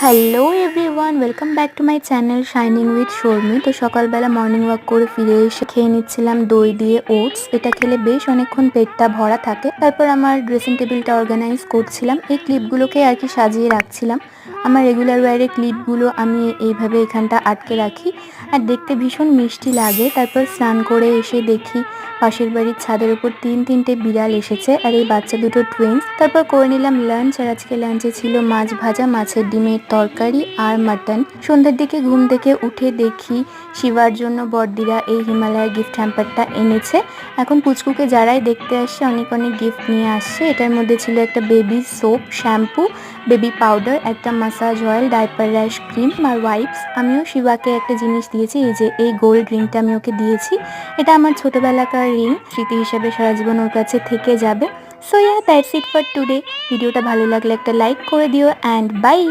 Hello everyone, welcome back to my channel shining with Sharmi. তো সকালবেলা morning walk করে ফিরে এসে খেয়ে নিচ্ছিলাম দই দিয়ে ওটস। এটা খেলে বেশ অনেকক্ষণ পেটটা ভরা থাকে। তারপর আমার ড্রেসিং টেবিলটা অর্গানাইজ করছিলাম, এই ক্লিপগুলোকে আর কি সাজিয়ে রাখছিলাম। আমার রেগুলার ওয়্যারের ক্লিপগুলো আমি এইভাবে এখানটা আটকে রাখি, আর দেখতে ভীষণ মিষ্টি লাগে। তারপর স্নান করে এসে দেখি পাশের বাড়ির ছাদের উপর তিনটে বিড়াল এসেছে, আর এই বাচ্চা দুটো টুইন্স। তারপর করে নিলাম লাঞ্চ, আর আজকে লাঞ্চে ছিল মাছ ভাজা, মাছের ডিমের তরকারি আর মাটন। সন্ধ্যের দিকে ঘুম থেকে উঠে দেখি শিবার জন্য বড়দিরা এই হিমালয়ের গিফট হ্যাম্পারটা এনেছে। এখন পুচকুকে যারাই দেখতে আসছে অনেক অনেক গিফট নিয়ে আসছে। এটার মধ্যে ছিল একটা baby soap, shampoo, baby powder, একটা massage oil, diaper rash cream আর ওয়াইপস। আমিও শিবাকে একটা জিনিস দিয়েছি, এই যে এই গোল্ড রিংটা আমি ওকে দিয়েছি। এটা আমার ছোটবেলাকার রিং, স্মৃতি হিসেবে সারা জীবন ওর কাছে থেকে যাবে। So that's it for today. ভিডিওটা ভালো লাগলে একটা লাইক করে দিও, অ্যান্ড বাই।